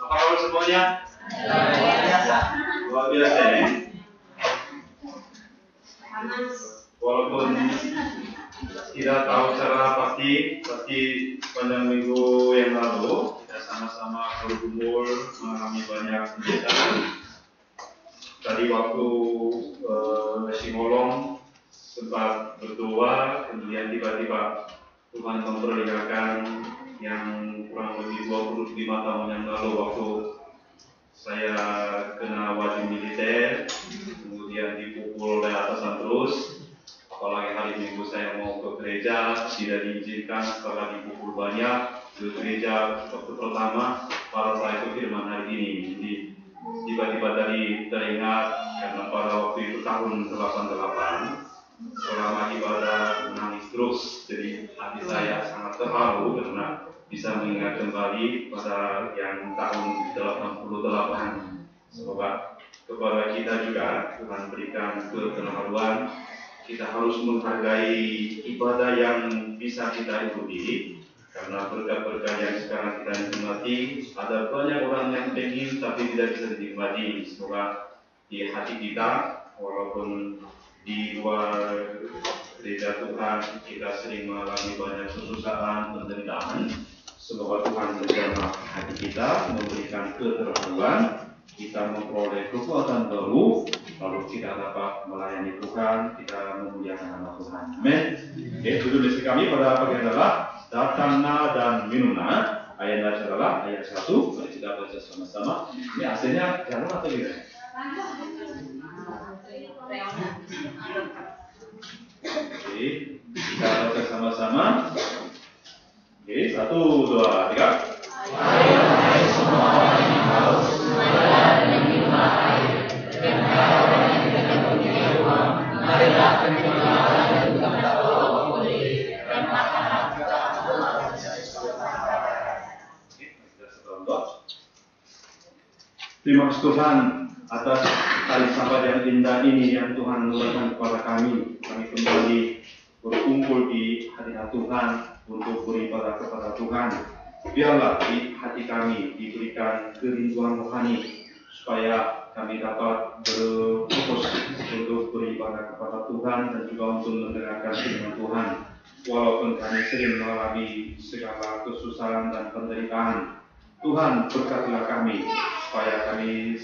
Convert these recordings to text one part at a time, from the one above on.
Apa kabar semuanya? Luar biasa ya. Walaupun tidak tahu secara pasti sepanjang minggu yang lalu kita sama-sama bergumul mengalami banyak kegiatan. Tadi waktu Simolong sempat berdoa, kemudian tiba-tiba Tuhan memperlihatkan yang kurang lebih 25 tahun yang lalu waktu saya kena wajib militer, kemudian dipukul dari atasan terus. Apalagi hari Minggu saya mau ke gereja, tidak diizinkan setelah dipukul banyak ke gereja waktu pertama. Pada saat itu firman hari ini, jadi tiba-tiba tadi teringat karena pada waktu itu tahun 88 selama ibadah menangis terus, jadi hati saya sangat terharu karena bisa mengingat kembali pada yang tahun 88. Semoga kepada kita juga Tuhan berikan keterharuan. Kita harus menghargai ibadah yang bisa kita ikuti, karena berkat-berkat yang sekarang kita nikmati, ada banyak orang yang ingin tapi tidak bisa dinikmati. Semoga di hati kita, walaupun di luar gereja Tuhan kita sering mengalami banyak kesusahan, penderitaan, semoga Tuhan menjamah hati kita, memberikan keterharuan, kita memperoleh kekuatan baru, lalu kita dapat melayani Tuhan, kita memuliakan nama Tuhan. Amin. Oke, judul misi kami pada pagi adalah Datangna dan Minumna. Ayat adalah ayat 1. Mari kita baca sama-sama. Ini aslinya jalan atau gimana? Oke, kita baca sama-sama. Oke, 1, 2, 3. Hai semua orang yang haus, marilah dan minumlah air. Dan hai orang yang tidak mempunyai uang, marilah dan minumlah air dan tidak bawa pembeli. Dan makanlah juga Allah. Terima kasih Tuhan atas tali sahabat yang indah ini yang Tuhan berikan kepada kami. Kami kembali berkumpul di hadirat Tuhan untuk beribadah kepada Tuhan. Biarlah di hati kami diberikan kerinduan rohani supaya kami dapat berfokus untuk beribadah kepada Tuhan dan juga untuk mendengarkan firman Tuhan. Walaupun kami sering mengalami segala kesusahan dan penderitaan, Tuhan berkatilah kami supaya kami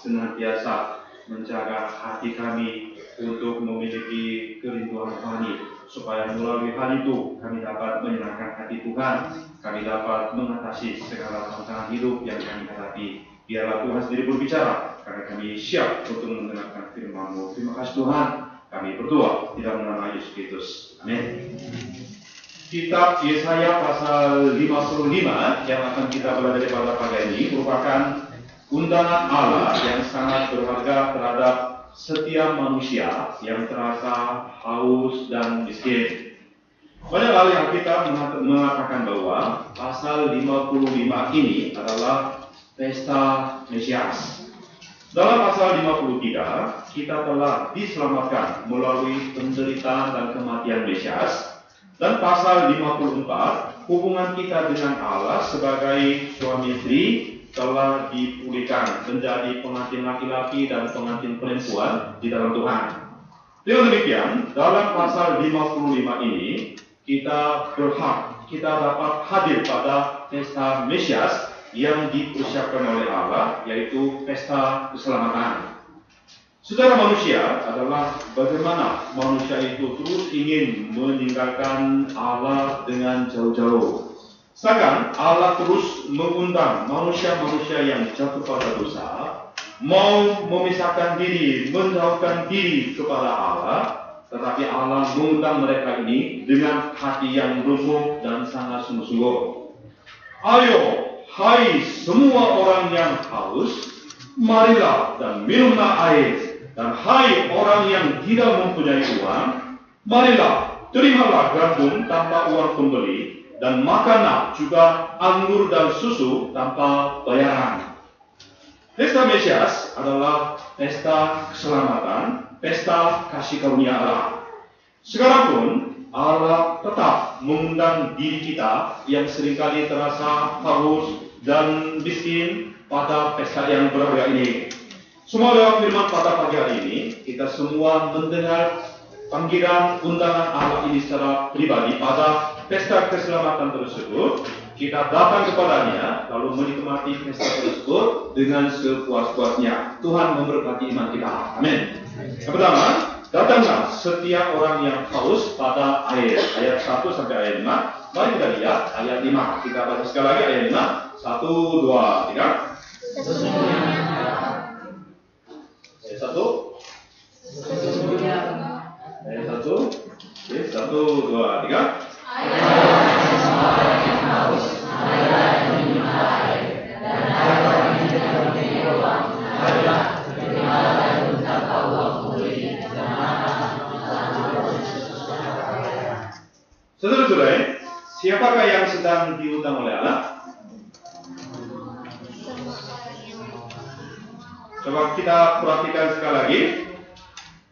senantiasa menjaga hati kami untuk memiliki kerinduan rohani, supaya melalui hal itu kami dapat menyenangkan hati Tuhan, kami dapat mengatasi segala tantangan hidup yang kami hadapi. Biarlah Tuhan sendiri berbicara, karena kami siap untuk mendengarkan firman-Mu. Terima kasih Tuhan, kami berdoa di dalam nama Yesus Kristus. Amin. Kitab Yesaya pasal 55 yang akan kita pelajari pada pagi ini merupakan undangan Allah yang sangat berharga terhadap setiap manusia yang terasa haus dan miskin. Banyak hal yang kita mengatakan bahwa pasal 55 ini adalah pesta Mesias. Dalam pasal 53, kita telah diselamatkan melalui penderitaan dan kematian Mesias. Dan pasal 54, hubungan kita dengan Allah sebagai suami istri telah dipulihkan menjadi pengantin laki-laki dan pengantin perempuan di dalam Tuhan. Dengan demikian, dalam pasal 55 ini, kita berhak, kita dapat hadir pada pesta Mesias yang dipersiapkan oleh Allah, yaitu pesta keselamatan. Saudara, manusia adalah bagaimana manusia itu terus ingin meninggalkan Allah dengan jauh-jauh. Sedangkan Allah terus mengundang manusia-manusia yang jatuh pada dosa, mau memisahkan diri, menjauhkan diri kepada Allah, tetapi Allah mengundang mereka ini dengan hati yang lembut dan sangat sungguh-sungguh. Ayo, hai semua orang yang haus, marilah dan minumlah air. Dan hai orang yang tidak mempunyai uang, marilah terimalah gandum tanpa uang pembeli, dan makanlah juga anggur dan susu tanpa bayaran. Pesta Mesias adalah pesta keselamatan, pesta kasih karunia Allah. Sekarang pun Allah tetap mengundang diri kita yang seringkali terasa haus dan miskin pada pesta yang berharga ini. Semua lewat firman pada pagi hari ini, kita semua mendengar panggilan undangan Allah ini secara pribadi pada pesta keselamatan tersebut. Kita datang kepadanya, lalu menikmati pesta tersebut dengan sepuas-puasnya. Tuhan memberkati iman kita. Amin. Yang pertama, datanglah setiap orang yang haus pada air. Ayat 1 sampai ayat 5. Mari kita lihat ayat 5. Kita baca sekali lagi ayat 5. 1, 2, 3. Ayat 1. Ayat 1. Oke, 1, 2, 3. Saudara-saudara, siapakah yang sedang diundang oleh Allah? Coba kita perhatikan sekali lagi.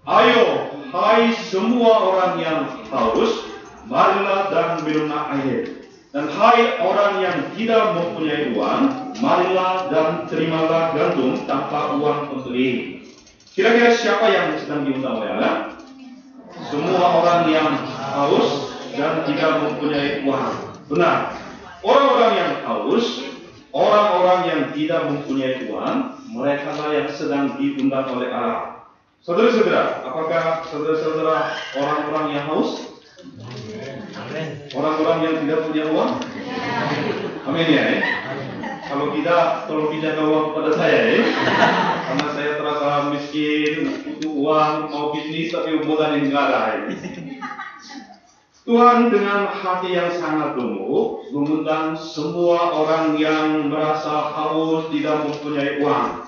Ayo, hai semua orang yang haus, marilah dan minumlah air. Dan hai orang yang tidak mempunyai uang, marilah dan terimalah gandum tanpa uang pembeli. Kira-kira siapa yang sedang diundang oleh Allah? Semua orang yang haus dan tidak mempunyai uang. Benar. Orang-orang yang haus, orang-orang yang tidak mempunyai uang, mereka lah yang sedang diundang oleh Allah. Saudara-saudara, apakah saudara-saudara orang-orang yang haus? Orang-orang yang tidak punya uang? Amin ya. Kalau tidak, tolong pinjamkan uang kepada saya ya. Karena saya terasa miskin, butuh uang, mau bisnis tapi modalnya nggak ada ya. Tuhan dengan hati yang sangat lembut mengundang semua orang yang merasa haus tidak mempunyai uang.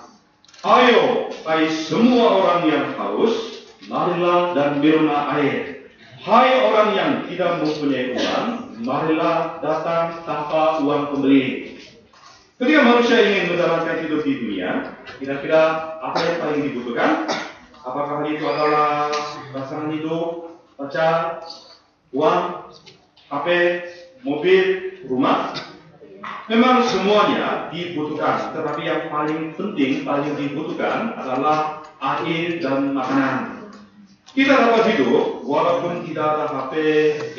Ayo, hai semua orang yang haus, marilah dan minumlah air. Hai orang yang tidak mempunyai uang, marilah datang tanpa uang pembeli. Ketika manusia ingin menjalankan hidup di dunia, kira-kira apa yang paling dibutuhkan? Apakah itu adalah pasangan hidup, pacar, uang, HP, mobil, rumah? Memang semuanya dibutuhkan, tetapi yang paling penting, paling dibutuhkan adalah air dan makanan. Kita dapat hidup walaupun tidak ada HP,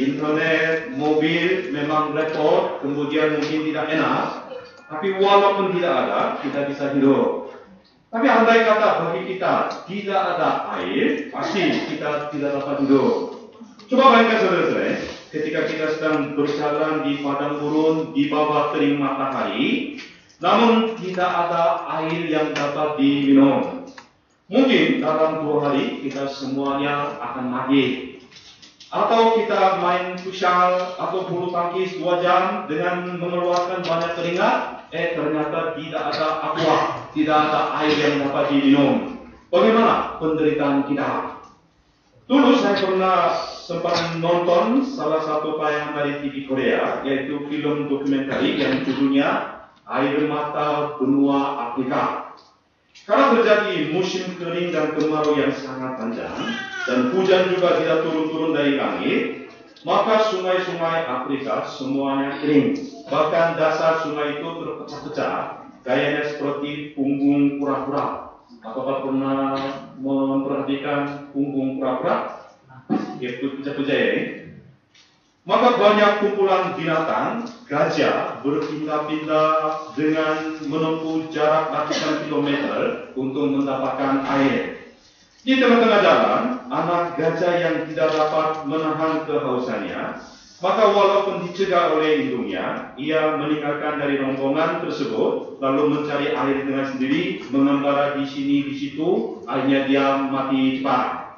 internet, mobil, memang repot, kemudian mungkin tidak enak. Tapi walaupun tidak ada, kita bisa hidup. Tapi andai kata bagi kita tidak ada air, pasti kita tidak dapat hidup. Coba bayangkan saudara-saudara, ketika kita sedang berjalan di padang gurun di bawah terik matahari, namun tidak ada air yang dapat diminum. Mungkin dalam 2 hari kita semuanya akan mati. Atau kita main futsal atau bulu tangkis 2 jam dengan mengeluarkan banyak keringat, ternyata tidak ada aqua, tidak ada air yang dapat diminum. Bagaimana penderitaan kita? Dulu saya pernah sempat nonton salah satu tayangan dari TV Korea, yaitu film dokumenter yang judulnya Air Mata Benua Afrika. Karena terjadi musim kering dan kemarau yang sangat panjang, dan hujan juga tidak turun-turun dari langit, maka sungai-sungai Afrika semuanya kering. Bahkan dasar sungai itu terpecah-pecah, gayanya seperti punggung kura-kura. Apakah pernah memperhatikan punggung kura-kura? Ya, pecah-pecah ya. Maka banyak kumpulan binatang, gajah berpindah-pindah dengan menempuh jarak ratusan kilometer untuk mendapatkan air. Di tengah-tengah jalan, anak gajah yang tidak dapat menahan kehausannya, maka walaupun dicegah oleh induknya, ia meninggalkan dari rombongan tersebut, lalu mencari air dengan sendiri, mengembara di sini di situ, akhirnya dia mati cepat.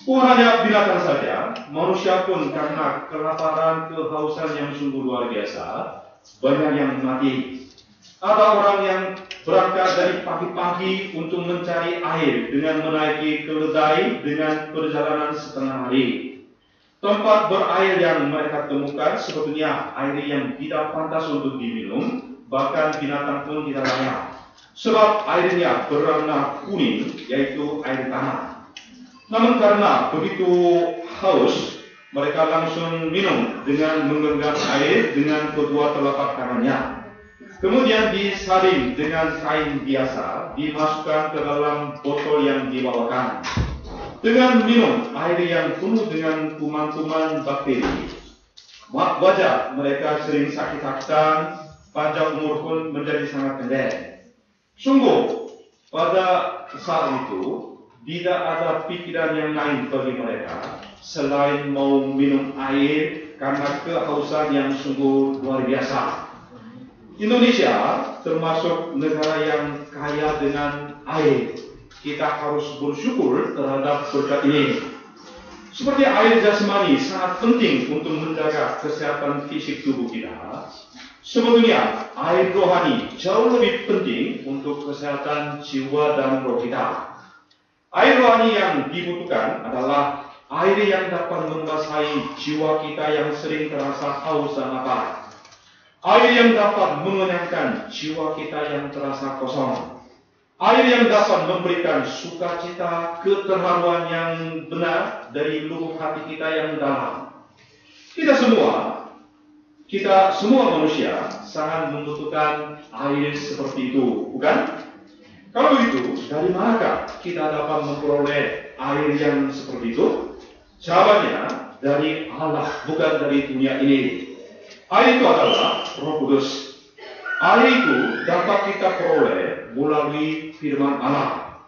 Bukan hanya binatang saja, manusia pun karena kelaparan, kehausan yang sungguh luar biasa, banyak yang mati. Ada orang yang berangkat dari pagi-pagi untuk mencari air dengan menaiki keledai dengan perjalanan setengah hari. Tempat berair yang mereka temukan sebetulnya air yang tidak pantas untuk diminum, bahkan binatang pun tidak layak. Sebab airnya berwarna kuning, yaitu air tanah. Namun karena begitu haus, mereka langsung minum dengan menggenggam air dengan kedua telapak tangannya. Kemudian disaring dengan kain biasa, dimasukkan ke dalam botol yang dibawakan. Dengan minum air yang penuh dengan kuman-kuman bakteri, wajah mereka sering sakit-sakitan, panjang umur pun menjadi sangat pendek. Sungguh, pada saat itu, tidak ada pikiran yang lain bagi mereka selain mau minum air karena kehausan yang sungguh luar biasa. Indonesia termasuk negara yang kaya dengan air. Kita harus bersyukur terhadap berkat ini. Seperti air jasmani sangat penting untuk menjaga kesehatan fisik tubuh kita, sebetulnya air rohani jauh lebih penting untuk kesehatan jiwa dan roh kita. Air rohani yang dibutuhkan adalah air yang dapat membasahi jiwa kita yang sering terasa haus dan lapar. Air yang dapat mengenyangkan jiwa kita yang terasa kosong. Air yang dapat memberikan sukacita, keterharuan yang benar dari lubuk hati kita yang dalam. Kita semua manusia sangat membutuhkan air seperti itu, bukan? Kalau begitu, dari manakah kita dapat memperoleh air yang seperti itu? Jawabannya dari Allah, bukan dari dunia ini. Air itu adalah Roh Kudus. Air itu dapat kita peroleh melalui firman Allah.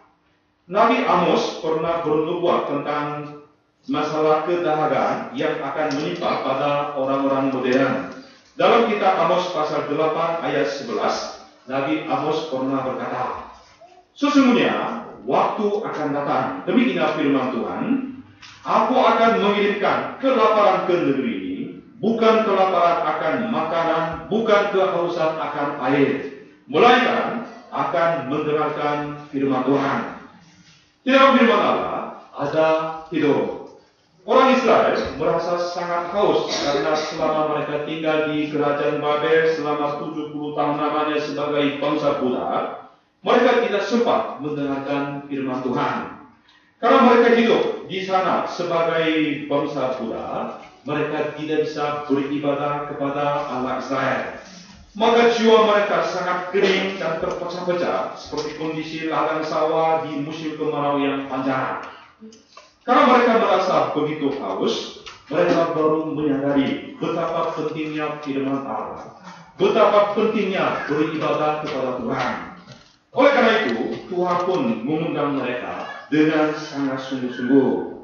Nabi Amos pernah bernubuat tentang masalah kedahagaan yang akan menimpa pada orang-orang modern. Dalam kitab Amos pasal 8 ayat 11, Nabi Amos pernah berkata, "Sesungguhnya waktu akan datang, demikian firman Tuhan, Aku akan mengirimkan kelaparan ke negeri ini, bukan kelaparan akan makanan, bukan kehausan akan air, melainkan akan mendengarkan firman Tuhan." Di dalam firman Allah ada hidup. Orang Israel merasa sangat haus karena selama mereka tinggal di kerajaan Babel selama 70 tahun lamanya sebagai bangsa budak, mereka tidak sempat mendengarkan firman Tuhan. Karena mereka hidup di sana sebagai bangsa budak, mereka tidak bisa beribadah kepada Allah Israel. Maka jiwa mereka sangat kering dan terpecah-pecah seperti kondisi ladang sawah di musim kemarau yang panjang. Karena mereka merasa begitu haus, mereka baru menyadari betapa pentingnya firman Allah, betapa pentingnya beribadah kepada Tuhan. Oleh karena itu, Tuhan pun mengundang mereka dengan sangat sungguh-sungguh.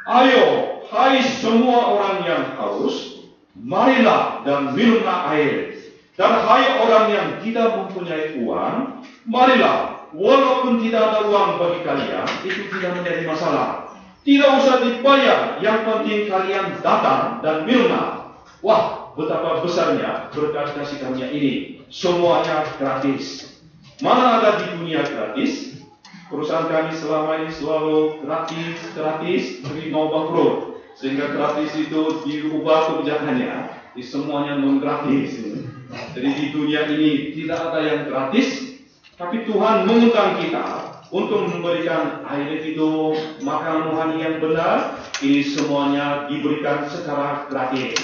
"Ayo, hai semua orang yang haus, marilah dan minumlah air. Dan hai orang yang tidak mempunyai uang, marilah, walaupun tidak ada uang bagi kalian, itu tidak menjadi masalah. Tidak usah dibayar, yang penting kalian datang dan minumlah." Wah, betapa besarnya berkat kasih karunia ini. Semuanya gratis. Mana ada di dunia gratis? Perusahaan kami selama ini selalu gratis, tapi mau bangkrut. Sehingga gratis itu diubah kebijakannya, di semuanya non gratis. Jadi di dunia ini tidak ada yang gratis, tapi Tuhan mengundang kita untuk memberikan air hidup, makanan rohani yang benar. Ini semuanya diberikan secara gratis.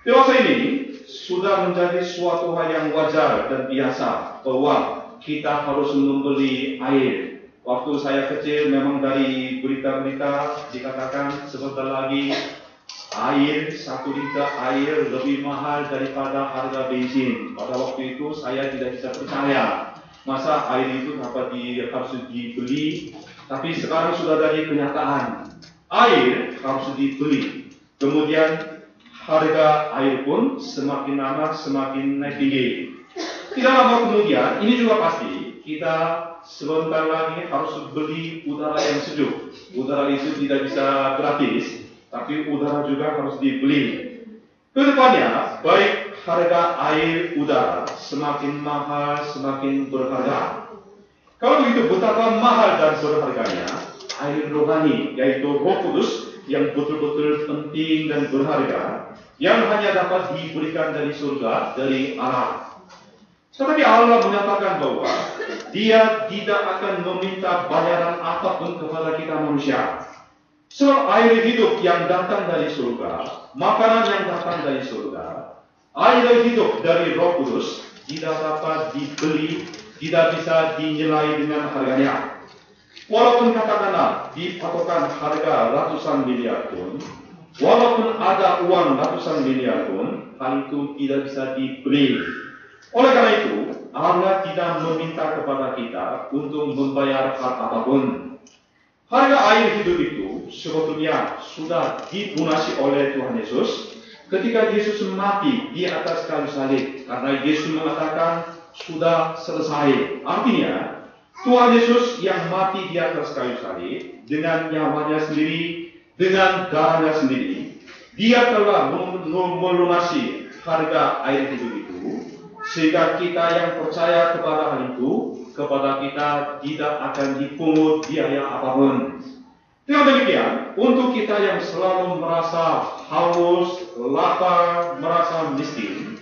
Dewasa ini sudah menjadi suatu hal yang wajar dan biasa bahwa kita harus membeli air. Waktu saya kecil memang dari berita-berita dikatakan sebentar lagi air, 1 liter air lebih mahal daripada harga bensin. Pada waktu itu saya tidak bisa percaya, masa air itu harus dibeli. Tapi sekarang sudah dari kenyataan, air harus dibeli. Kemudian harga air pun semakin lama semakin naik tinggi. Tidak lama kemudian, ini juga pasti, kita sebentar lagi harus beli udara yang sejuk. Udara itu tidak bisa gratis, tapi udara juga harus dibeli. Kedepannya, baik harga air, udara semakin mahal, semakin berharga. Kalau begitu, betapa mahal dan berharganya air rohani, yaitu Roh Kudus, yang betul-betul penting dan berharga, yang hanya dapat diberikan dari surga, dari Allah. Tetapi Allah menyatakan bahwa Dia tidak akan meminta bayaran apapun kepada kita manusia. Sebab air hidup yang datang dari surga, makanan yang datang dari surga, air hidup dari Roh Kudus, tidak dapat dibeli, tidak bisa dinilai dengan harganya. Walaupun katakanlah dipatokan harga ratusan miliar pun, walaupun ada uang ratusan miliar pun, hal itu tidak bisa dibeli. Oleh karena itu, Allah tidak meminta kepada kita untuk membayar hal apapun. Harga air hidup itu sebetulnya sudah dilunasi oleh Tuhan Yesus ketika Yesus mati di atas kayu salib, karena Yesus mengatakan sudah selesai. Artinya Tuhan Yesus yang mati di atas kayu salib dengan nyawanya sendiri, dengan darahnya sendiri, Dia telah melunasi harga air hidup itu, sehingga kita yang percaya kepada hal itu, kepada kita tidak akan dipungut biaya apapun. Dengan demikian, untuk kita yang selalu merasa haus, lapar, merasa miskin,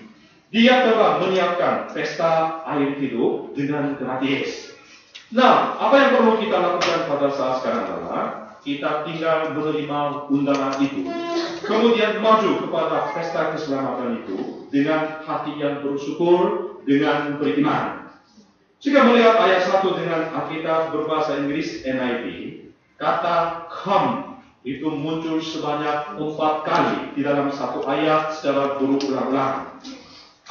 Dia telah menyiapkan pesta air hidup dengan gratis. Nah, apa yang perlu kita lakukan pada saat sekarang adalah kita tinggal menerima undangan itu, kemudian maju kepada pesta keselamatan itu dengan hati yang bersyukur, dengan beriman. Jika melihat ayat 1 dengan Alkitab berbahasa Inggris NIV, kata come itu muncul sebanyak 4 kali di dalam satu ayat secara berulang-ulang.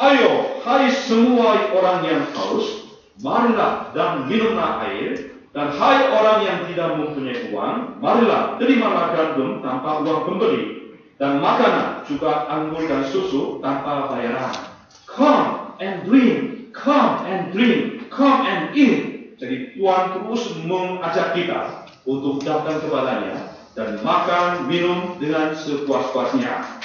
Ayo, hai semua orang yang haus, marilah dan minumlah air. Dan hai orang yang tidak mempunyai uang, marilah terimalah gandum tanpa uang pembeli, dan makanan juga anggur dan susu tanpa bayaran. Come and drink, come and drink, come and eat. Jadi Tuhan terus mengajak kita untuk datang kepadanya dan makan, minum dengan sepuas-puasnya.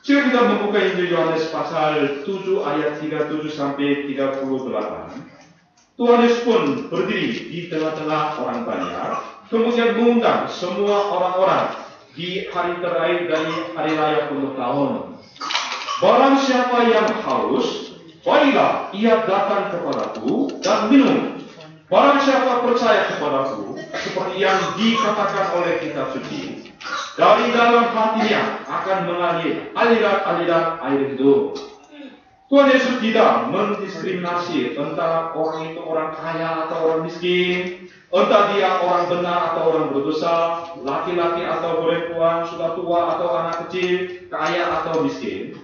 Jika kita membuka Injil Yohanes pasal 7 ayat 37 sampai 38, Tuhan Yesus pun berdiri di tengah-tengah orang banyak, kemudian mengundang semua orang-orang di hari terakhir dari hari raya penuh tahun. Barang siapa yang haus, baiklah ia datang kepadaku dan minum. Barang siapa percaya kepadaku, seperti yang dikatakan oleh kitab suci, dari dalam hatinya akan mengalir aliran-aliran air hidup. Tuhan Yesus tidak mendiskriminasi antara orang itu orang kaya atau orang miskin, entah dia orang benar atau orang berdosa, laki-laki atau perempuan, sudah tua atau anak kecil, kaya atau miskin,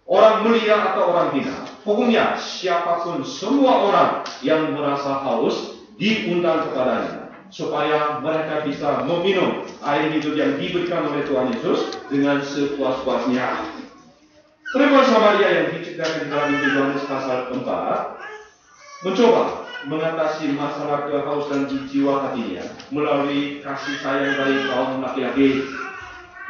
orang mulia atau orang hina. Pokoknya siapapun, semua orang yang merasa haus diundang kepadanya, supaya mereka bisa meminum air hidup yang diberikan oleh Tuhan Yesus dengan sepuas-puasnya. Perempuan Samaria yang diceritakan di dalam Injil Yohanes pasal 4 mencoba mengatasi masalah kehausan di jiwa hatinya melalui kasih sayang dari kaum laki-laki.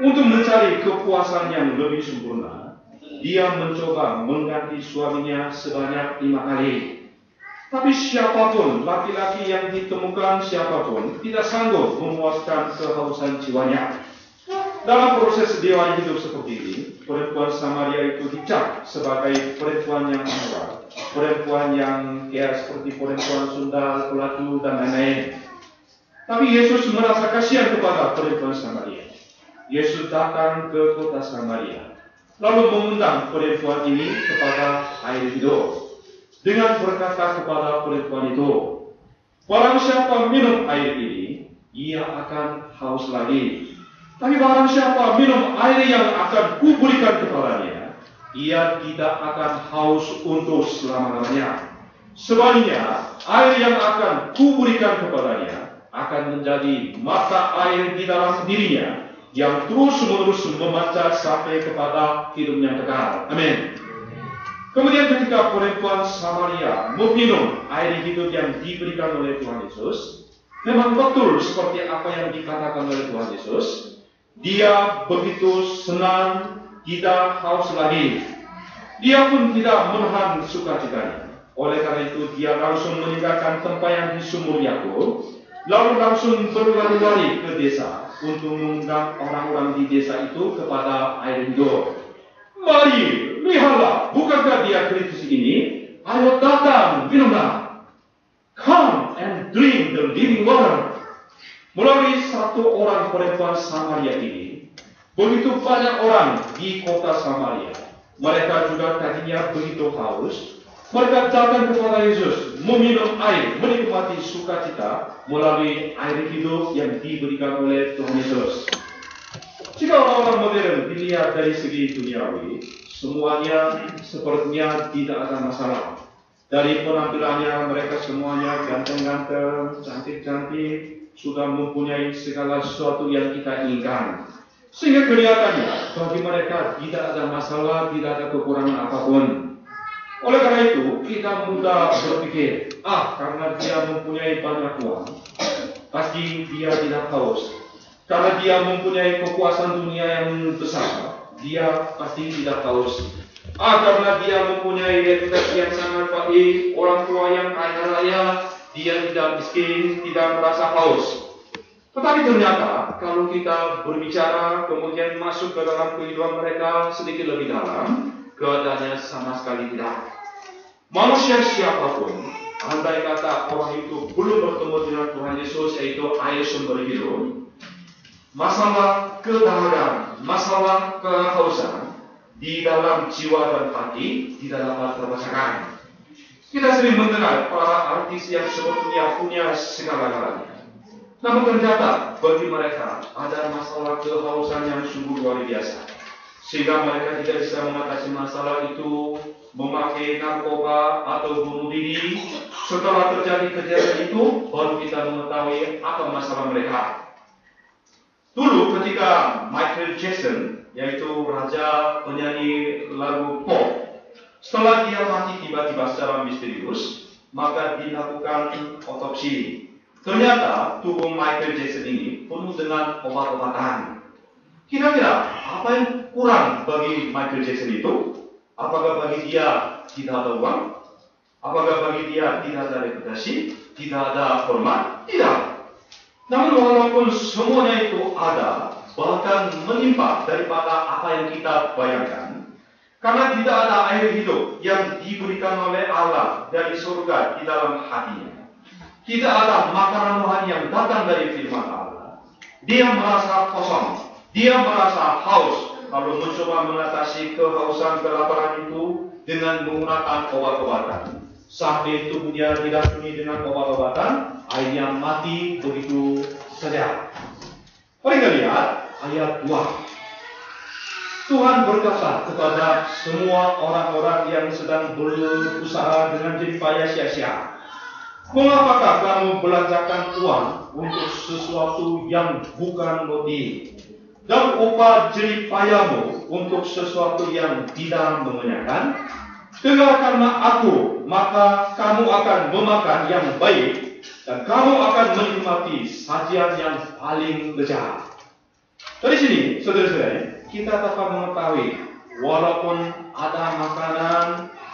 Untuk mencari kepuasan yang lebih sempurna, dia mencoba mengganti suaminya sebanyak 5 kali. Tapi siapapun, laki-laki yang ditemukan siapapun, tidak sanggup memuaskan kehausan jiwanya. Dalam proses dia hidup seperti ini, perempuan Samaria itu dicap sebagai perempuan yang amoral, perempuan yang seperti perempuan sundal, pelacur, dan lain-lain. Tapi Yesus merasa kasihan kepada perempuan Samaria. Yesus datang ke kota Samaria, lalu mengundang perempuan ini kepada air hidup, dengan berkata kepada perempuan itu, barang siapa minum air ini, ia akan haus lagi. Tapi barang siapa minum air yang akan kuberikan kepadanya, ia tidak akan haus untuk selama-lamanya. Sebaliknya, air yang akan kuberikan kepadanya akan menjadi mata air di dalam dirinya yang terus-menerus memancar sampai kepada hidup yang kekal. Amin. Kemudian ketika perempuan Samaria meminum air hidup yang diberikan oleh Tuhan Yesus, memang betul seperti apa yang dikatakan oleh Tuhan Yesus. Dia begitu senang, tidak haus lagi. Dia pun tidak menahan sukacitanya. Oleh karena itu dia langsung meninggalkan tempayan di sumur Yakub, lalu langsung berlari-lari ke desa untuk mengundang orang-orang di desa itu kepada air hidup. Mari, lihatlah, bukankah dia Kristus ini? Ayo datang, minumlah. Come and drink the living water. Melalui satu orang perempuan Samaria ini, begitu banyak orang di kota Samaria. Mereka juga tadinya begitu haus, Mereka datang kepada Yesus, meminum air, menikmati sukacita melalui air hidup yang diberikan oleh Tuhan Yesus. Jika orang-orang modern dilihat dari segi duniawi, semuanya sepertinya tidak ada masalah. Dari penampilannya, mereka semuanya ganteng-ganteng, cantik-cantik, sudah mempunyai segala sesuatu yang kita inginkan. Sehingga kelihatannya bagi mereka tidak ada masalah, tidak ada kekurangan apapun. Oleh karena itu, kita mudah berpikir, karena dia mempunyai banyak uang, pasti dia tidak haus. Karena dia mempunyai kekuasaan dunia yang besar, dia pasti tidak haus. Karena dia mempunyai reputasi yang sangat baik, orang tua yang kaya raya, dia tidak miskin, tidak merasa haus. Tetapi ternyata, kalau kita berbicara, kemudian masuk ke dalam kehidupan mereka sedikit lebih dalam, keadaannya sama sekali tidak. Manusia siapapun, andai kata orang itu belum bertemu dengan Tuhan Yesus, yaitu air sumber hidup, masalah kedaharan, masalah kehausan di dalam jiwa dan hati tidak dapat terbacakan. Kita sering mendengar para artis yang sebetulnya punya segala-galanya, namun ternyata bagi mereka ada masalah kehausan yang sungguh luar biasa, sehingga mereka tidak bisa mengatasi masalah itu memakai narkoba atau bunuh diri. Setelah terjadi kejadian itu, baru kita mengetahui apa masalah mereka. Dulu ketika Michael Jackson, yaitu raja penyanyi lagu pop, setelah dia mati tiba-tiba secara misterius, maka dilakukan otopsi. Ternyata tubuh Michael Jackson ini penuh dengan obat-obatan. Kira-kira apa yang kurang bagi Michael Jackson itu? Apakah bagi dia tidak ada uang? Apakah bagi dia tidak ada reputasi? Tidak ada hormat? Tidak. Namun walaupun semuanya itu ada, bahkan menimpa daripada apa yang kita bayangkan, karena tidak ada air hidup yang diberikan oleh Allah dari surga di dalam hatinya, tidak ada makanan rohani yang datang dari firman Allah, dia merasa kosong, dia merasa haus, lalu mencoba mengatasi kehausan kelaparan itu dengan menggunakan obat-obatan. Sampai tubuhnya diracuni dengan obat-obatan, akhirnya mati begitu saja. Mari kita lihat ayat 2. Tuhan berkata kepada semua orang-orang yang sedang berusaha dengan jerih payah sia-sia, mengapakah kamu belanjakan uang untuk sesuatu yang bukan roti, dan upah jerih payahmu untuk sesuatu yang tidak mengenyangkan? Dengarkanlah aku, maka kamu akan memakan yang baik, dan kamu akan menikmati sajian yang paling lezat. Dari sini, saudara-saudara, kita dapat mengetahui, walaupun ada makanan,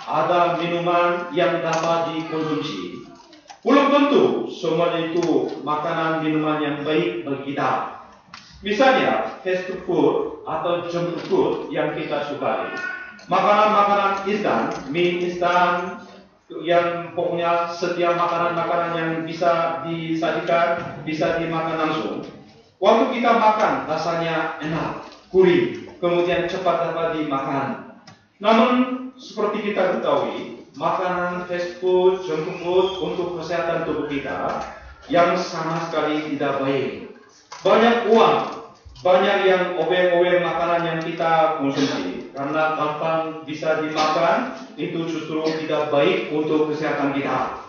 ada minuman yang dapat dikonsumsi, belum tentu semuanya itu makanan minuman yang baik bagi kita. Misalnya, fast food atau junk food yang kita sukai, makanan-makanan instan, mie instan, yang pokoknya setiap makanan-makanan yang bisa disajikan, bisa dimakan langsung. Waktu kita makan, rasanya enak, gurih, kemudian cepat dapat dimakan. Namun, seperti kita ketahui, makanan fast food, junk food untuk kesehatan tubuh kita yang sama sekali tidak baik. Banyak uang, banyak yang obeng-obeng makanan yang kita konsumsi, karena gampang bisa dimakan, itu justru tidak baik untuk kesehatan kita.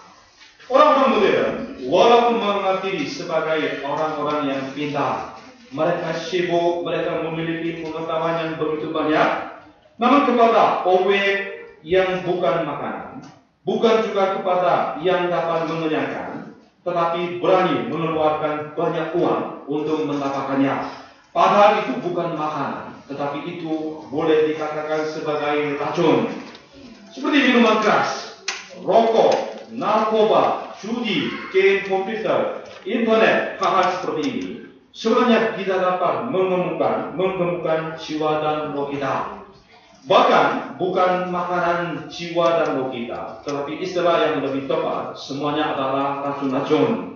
Orang-orang modern, walaupun mengaku diri sebagai orang-orang yang pintar, mereka sibuk, mereka memiliki pengetahuan yang begitu banyak, namun kepada obeng yang bukan makanan, bukan juga kepada yang dapat mengenyangkan, tetapi berani mengeluarkan banyak uang untuk mendapatkannya. Padahal itu bukan makanan, tetapi itu boleh dikatakan sebagai racun. Seperti minuman keras, rokok, narkoba, judi, game komputer, internet, hal-hal seperti ini sebenarnya tidak dapat mengemukkan jiwa dan roh kita. Bahkan bukan makanan jiwa dan roh kita, tetapi istilah yang lebih tepat, semuanya adalah racun-racun.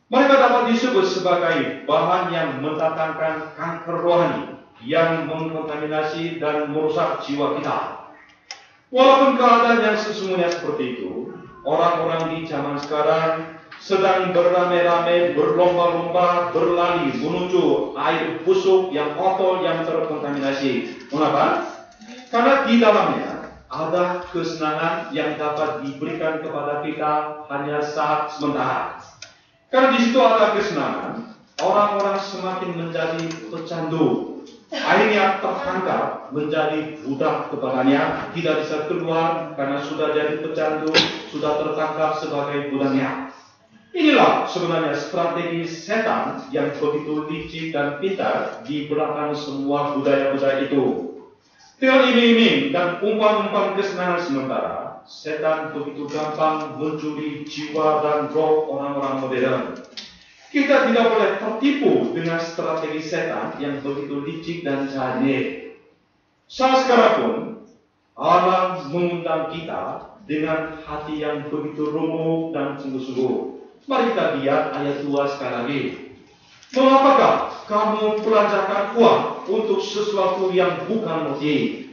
Mereka dapat disebut sebagai bahan yang mendatangkan kanker rohani, yang mengkontaminasi dan merusak jiwa kita. Walaupun keadaan yang sesungguhnya seperti itu, orang-orang di zaman sekarang sedang beramai-ramai, berlomba-lomba, berlari menuju air busuk yang kotor, yang terkontaminasi. Mengapa? Karena di dalamnya ada kesenangan yang dapat diberikan kepada kita hanya saat sementara. Karena di situ ada kesenangan, orang-orang semakin menjadi pecandu. Akhirnya tertangkap menjadi budak kepadanya, tidak bisa keluar karena sudah jadi pecandu, sudah tertangkap sebagai budaknya. Inilah sebenarnya strategi setan yang begitu licik dan pintar di belakang semua budaya-budaya itu. Dengan iming-iming dan umpan-umpan kesenangan sementara, setan begitu gampang mencuri jiwa dan roh orang-orang modern. Kita tidak boleh tertipu dengan strategi setan yang begitu licik dan jahil. Saat sekarang pun, Allah mengundang kita dengan hati yang begitu remuk dan sungguh-sungguh. Mari kita lihat ayat 2 sekali lagi. Mengapakah kamu belanjakan uang untuk sesuatu yang bukan roti,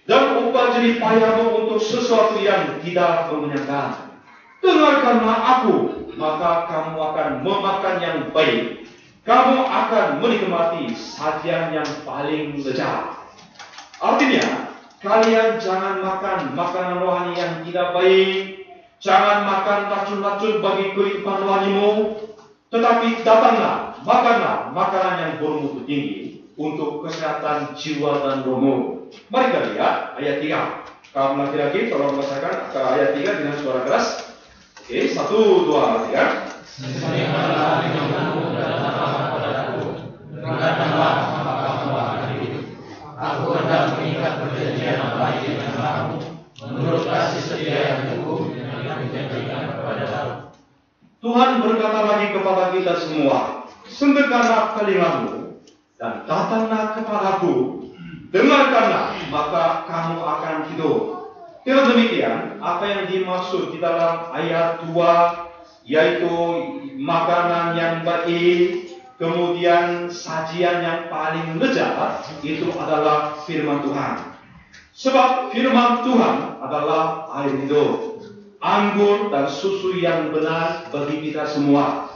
dan upah jerih payahmu untuk sesuatu yang tidak mengenyangkan? Dengarkanlah aku, maka kamu akan memakan yang baik. Kamu akan menikmati sajian yang paling lezat. Artinya, kalian jangan makan makanan rohani yang tidak baik. Jangan makan racun-racun bagi kehidupan rohanimu. Tetapi datanglah, makanlah makanan yang bermutu tinggi untuk kesehatan jiwa dan rohmu. Mari kita lihat ayat 3. Kamu laki-laki tolong bacakan ke ayat 3 dengan suara keras. Oke, 1, 2, 3. Sembahlah dengan datanglah kepadaku, berkatalah maka kamu akan hidup. Aku hendak mengikat perjanjian yang baik dengan kamu, menurut kasih setia yang teguh yang dijanjikan kepadamu. Tuhan berkata lagi kepada kita semua, senggekanlah telingamu dan datanglah kepadaku, dengarkanlah maka kamu akan hidup. Dengan demikian, apa yang dimaksud di dalam ayat 2, yaitu makanan yang baik, kemudian sajian yang paling lezat, itu adalah firman Tuhan. Sebab firman Tuhan adalah air hidup, anggur dan susu yang benar bagi kita semua.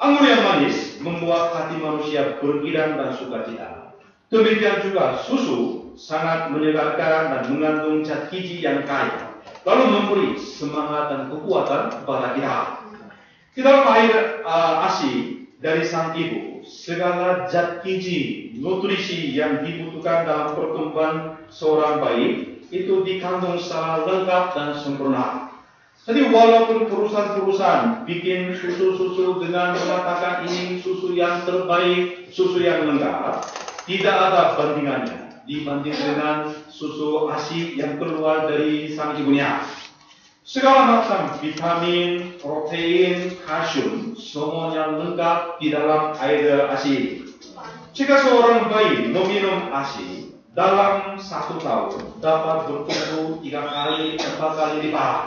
Anggur yang manis membuat hati manusia bergirang dan sukacita. Demikian juga susu sangat menyegarkan dan mengandung zat gizi yang kaya, lalu memberi semangat dan kekuatan kepada kita. Di dalam air ASI dari sang ibu, segala zat gizi, nutrisi yang dibutuhkan dalam pertumbuhan seorang bayi itu dikandung secara lengkap dan sempurna. Jadi walaupun perusahaan-perusahaan bikin susu-susu dengan mengatakan ini susu yang terbaik, susu yang lengkap, tidak ada bandingannya dibanding dengan susu ASI yang keluar dari sang ibunya. Segala macam vitamin, protein, kalsium, semuanya lengkap di dalam air ASI. Jika seorang bayi meminum ASI, dalam 1 tahun dapat bertumbuh 3 kali, 4 kali lipat.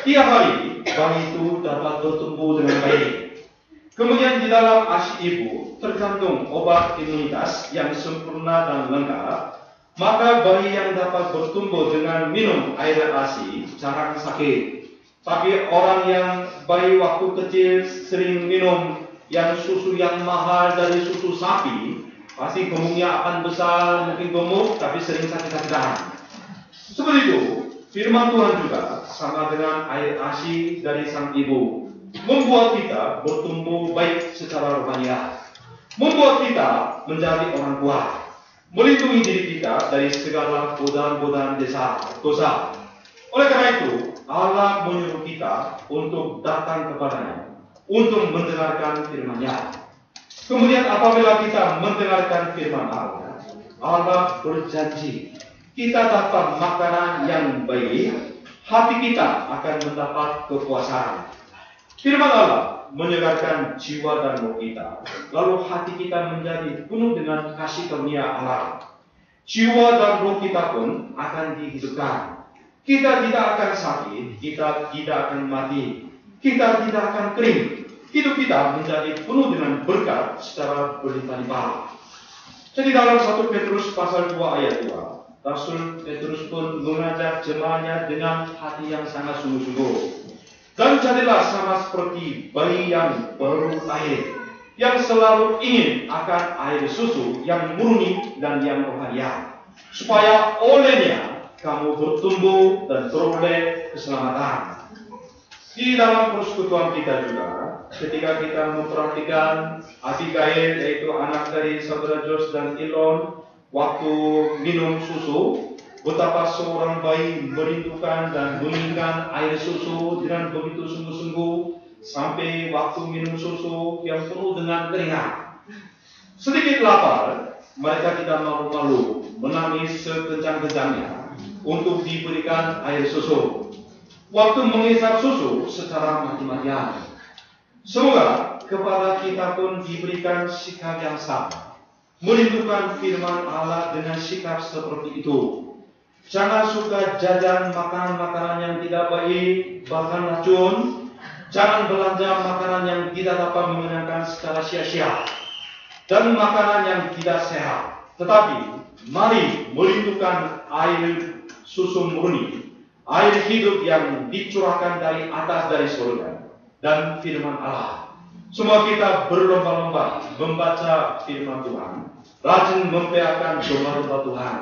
Tiap hari, bayi itu dapat bertumbuh dengan baik. Kemudian di dalam ASI ibu terkandung obat imunitas yang sempurna dan lengkap, maka bayi yang dapat bertumbuh dengan minum air ASI jarang sakit. Tapi orang yang bayi waktu kecil sering minum yang susu yang mahal dari susu sapi, pasti gemuknya akan besar, mungkin gemuk, tapi sering sakit-sakitan. Seperti itu, firman Tuhan juga sama dengan air ASI dari sang ibu, membuat kita bertumbuh baik secara rohania, membuat kita menjadi orang kuat, melindungi diri kita dari segala godaan-godaan dosa. Oleh karena itu, Allah menyuruh kita untuk datang kepadanya, untuk mendengarkan firman-Nya. Kemudian apabila kita mendengarkan firman Allah, Allah berjanji kita dapat makanan yang baik, hati kita akan mendapat kepuasan. Firman Allah menyegarkan jiwa dan roh kita, lalu hati kita menjadi penuh dengan kasih karunia Allah. Jiwa dan roh kita pun akan dihidupkan. Kita tidak akan sakit, kita tidak akan mati, kita tidak akan kering. Hidup kita menjadi penuh dengan berkat secara berlimpah-limpah. Jadi dalam 1 Petrus pasal 2 ayat 2, Rasul Petrus pun mengajak jemaahnya dengan hati yang sangat sungguh-sungguh. Dan jadilah sama seperti bayi yang baru lahir, yang selalu ingin akan air susu yang murni dan yang rohania, supaya olehnya kamu bertumbuh dan beroleh keselamatan. Di dalam persekutuan kita juga, ketika kita memperhatikan Abigail, yaitu anak dari saudara Jos dan Elon, waktu minum susu, betapa seorang bayi merindukan dan menginginkan air susu dengan begitu sungguh-sungguh, sampai waktu minum susu yang penuh dengan keringat. Sedikit lapar, mereka tidak malu-malu menangis sekencang-kencangnya untuk diberikan air susu. Waktu mengisap susu secara mati-matian. Semoga kepada kita pun diberikan sikap yang sama, merindukan firman Allah dengan sikap seperti itu. Jangan suka jajan makanan-makanan yang tidak baik, bahkan racun. Jangan belanja makanan yang tidak dapat mengenyangkan secara sia-sia, dan makanan yang tidak sehat. Tetapi mari merindukan air susu murni, air hidup yang dicurahkan dari atas dari surga, dan firman Allah. Semua kita berlomba-lomba membaca firman Tuhan, rajin mempeakan domba-domba Tuhan.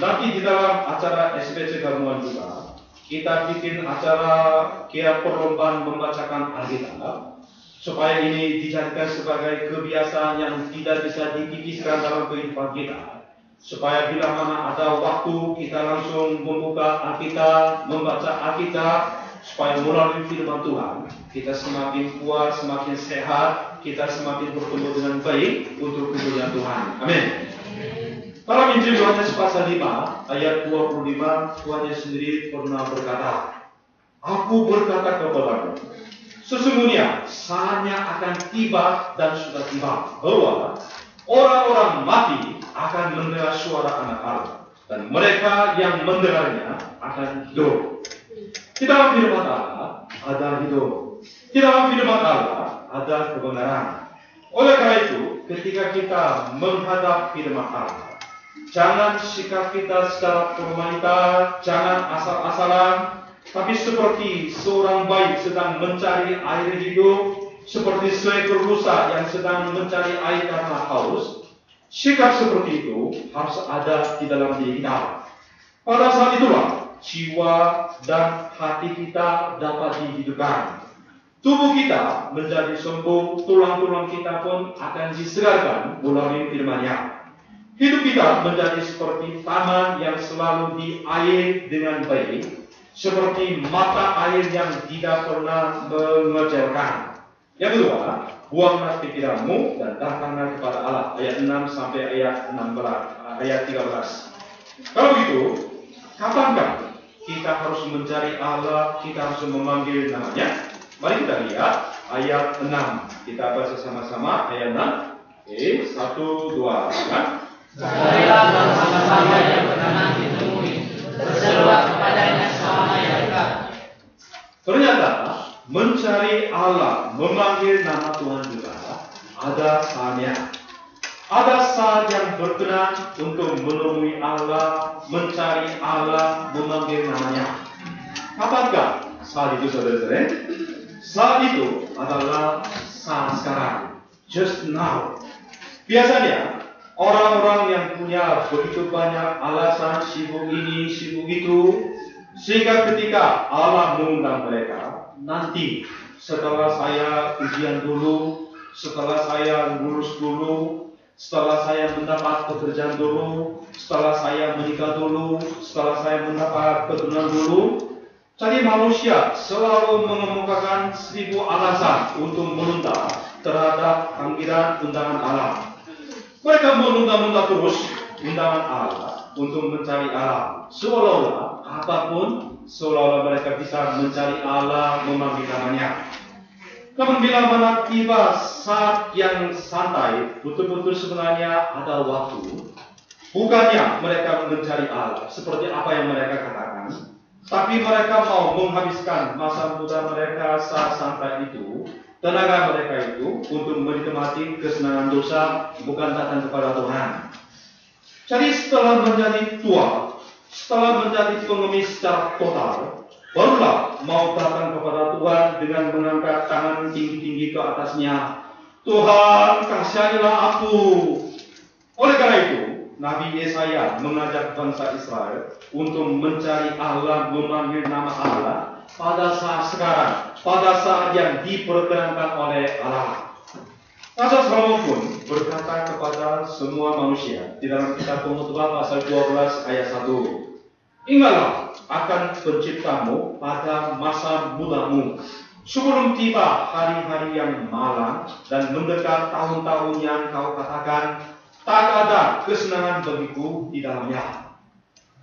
Nanti di dalam acara SPC gabungan juga, kita bikin acara kira perlombaan membacakan Alkitab, supaya ini dijadikan sebagai kebiasaan yang tidak bisa dikikiskan dalam kehidupan kita. Supaya bila mana ada waktu, kita langsung membuka Alkitab, membaca Alkitab, supaya melalui firman Tuhan, kita semakin kuat, semakin sehat, kita semakin bertumbuh dengan baik untuk kemuliaan Tuhan. Amin. Dalam Injil Yohanes pasal 5 ayat 25, Tuhan Yesus sendiri pernah berkata, Aku berkata kepadamu, sesungguhnya saatnya akan tiba dan sudah tiba, bahwa orang-orang mati akan mendengar suara Anak Allah, dan mereka yang mendengarnya akan hidup. Di dalam firman Allah ada hidup. Di dalam firman Allah ada kebenaran. Oleh karena itu, ketika kita menghadap firman Allah, jangan sikap kita secara formalita, jangan asal-asalan, tapi seperti seorang bayi sedang mencari air hidup, seperti seekor rusa yang sedang mencari air karena haus. Sikap seperti itu harus ada di dalam diri kita. Pada saat itulah jiwa dan hati kita dapat dihidupkan. Tubuh kita menjadi sembuh, tulang-tulang kita pun akan disegarkan melalui firman-Nya. Hidup kita menjadi seperti taman yang selalu diairi dengan baik, seperti mata air yang tidak pernah mengecewakan. Yang kedua, buanglah pikiranmu dan datanglah kepada Allah. Ayat 6 sampai ayat 13. Kalau begitu, kapankah kita harus mencari Allah, kita harus memanggil namanya? Mari kita lihat ayat 6. Kita baca sama-sama ayat 6. Oke, 1, 2, kan? Carilah bersama-sama yang pernah ditemui, berserulah kepadanya selama yang dekat. Ternyata mencari Allah, memanggil nama Tuhan juga ada saatnya. Ada saat yang berkenan untuk menemui Allah, mencari Allah, memanggil namanya. Kapankah saat itu, saudara-saudara? Saat itu adalah saat sekarang, just now. Biasanya orang-orang yang punya begitu banyak alasan, sibuk ini, sibuk itu, sehingga ketika Allah mengundang mereka, nanti setelah saya ujian dulu, setelah saya lulus dulu, setelah saya mendapat pekerjaan dulu, setelah saya menikah dulu, setelah saya mendapat keturunan dulu. Jadi manusia selalu mengemukakan 1000 alasan untuk menunda terhadap panggilan undangan Allah. Mereka menunda-nunda terus undangan Allah untuk mencari Allah. Seolah-olah apapun, seolah-olah mereka bisa mencari Allah, memanggil namanya. Namun bila mana tiba saat yang santai, betul-betul sebenarnya ada waktu, bukannya mereka mencari Allah seperti apa yang mereka katakan, tapi mereka mau menghabiskan masa muda mereka saat santai itu, tenaga mereka itu untuk menikmati kesenangan dosa, bukan datang kepada Tuhan. Jadi setelah menjadi tua, setelah menjadi pengemis secara total, barulah mau datang kepada Tuhan dengan mengangkat tangan tinggi-tinggi ke atasnya. Tuhan, kasihanilah aku. Oleh karena itu, Nabi Yesaya mengajak bangsa Israel untuk mencari Allah, memanggil nama Allah pada saat sekarang, pada saat yang diperkenankan oleh Allah. Raja Salomo pun berkata kepada semua manusia di dalam kitab Penuturan pasal 12 ayat 1. Ingatlah akan penciptamu pada masa mudamu, sebelum tiba hari-hari yang malang dan mendekat tahun-tahun yang kau katakan, tak ada kesenangan bagiku di dalamnya.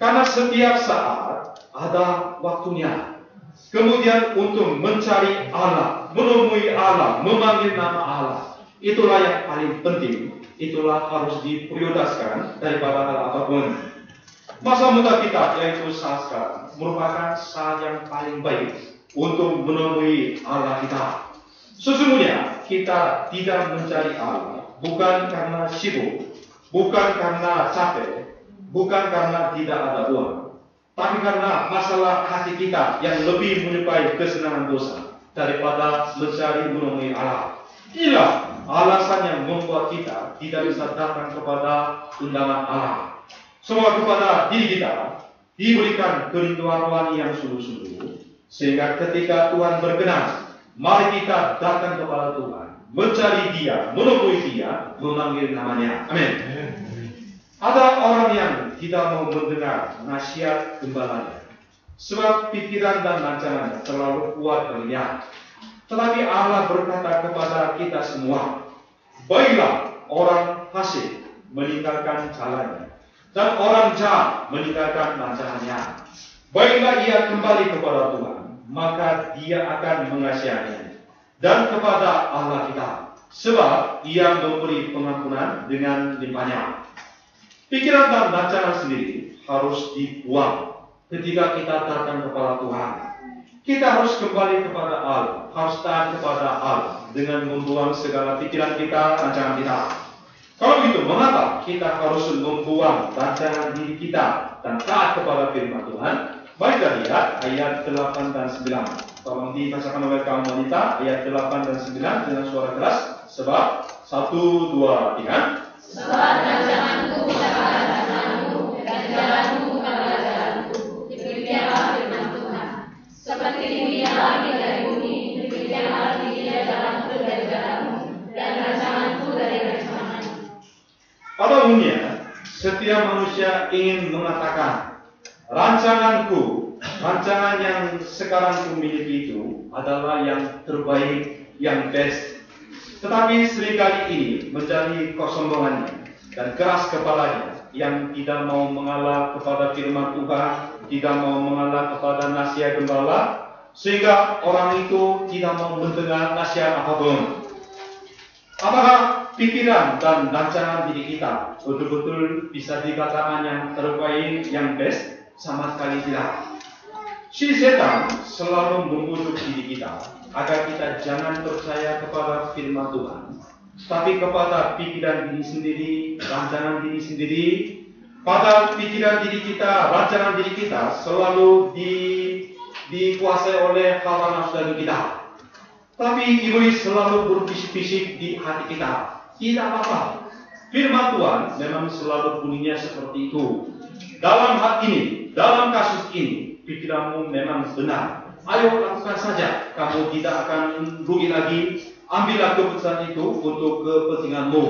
Karena setiap saat ada waktunya. Kemudian untuk mencari Allah, menemui Allah, memanggil nama Allah. Itulah yang paling penting. Itulah harus diprioritaskan daripada hal apapun. Masa muda kita, yaitu saat sekarang, merupakan saat yang paling baik untuk menemui Allah kita. Sesungguhnya kita tidak mencari Allah bukan karena sibuk, bukan karena capek, bukan karena tidak ada uang, tapi karena masalah hati kita yang lebih menyukai kesenangan dosa daripada mencari menemui Allah. Inilah alasan yang membuat kita tidak bisa datang kepada undangan Allah. Semua kepada diri kita diberikan kerinduan rohani yang sungguh-sungguh, sehingga ketika Tuhan berkenan, mari kita datang kepada Tuhan, mencari Dia, menemui Dia, memanggil namanya. Amin. Ada orang yang tidak mau mendengar nasihat gembalanya, sebab pikiran dan rancangannya terlalu kuat baginya. Tetapi Allah berkata kepada kita semua, baiklah orang fasik meninggalkan jalannya, dan orang jahat meninggalkan rancangannya. Baiklah ia kembali kepada Tuhan, maka Dia akan mengasihaninya, dan kepada Allah kita, sebab Ia memberi pengampunan dengan limpahnya. Pikiran dan rancangan sendiri harus dibuang ketika kita datang kepada Tuhan. Kita harus kembali kepada Allah, harus taat kepada Allah dengan membuang segala pikiran kita, rancangan kita. Kalau begitu, mengapa kita harus membuang rancangan diri kita dan taat kepada firman Tuhan? Mari kita lihat ayat 8 dan 9. Tolong dibacakan oleh kaum wanita ayat 8 dan 9 dengan suara keras. Sebab 1, 2, 3. Sebab rancanganku bukanlah rancanganmu, dan jalanmu bukanlah jalanku. Demikianlah firman Tuhan. Seperti dunia langit dari bumi, demikianlah dia jalanku dari jalanmu, dan rancanganku dari rancanganmu. Pada umumnya, setiap manusia ingin mengatakan, rancanganku, rancangan yang sekarang kumiliki itu adalah yang terbaik, yang best. Tetapi seringkali ini menjadi kesombongannya dan keras kepalanya yang tidak mau mengalah kepada firman Tuhan, tidak mau mengalah kepada nasihat gembala, sehingga orang itu tidak mau mendengar nasihat apapun. Apakah pikiran dan rancangan diri kita betul-betul bisa dikatakan yang terbaik, yang best? Sama sekali tidak. Si setan selalu membujuk diri kita agar kita jangan percaya kepada firman Tuhan, tapi kepada pikiran diri sendiri, rancangan diri sendiri. Pada pikiran diri kita, rancangan diri kita selalu dikuasai oleh hawa nafsu kita. Tapi iblis selalu berbisik-bisik di hati kita, tidak apa-apa. Firman Tuhan memang selalu bunyinya seperti itu. Dalam hal ini, dalam kasus ini, pikiranmu memang benar. Ayo lakukan saja, kamu tidak akan rugi lagi. Ambillah keputusan itu untuk kepentinganmu.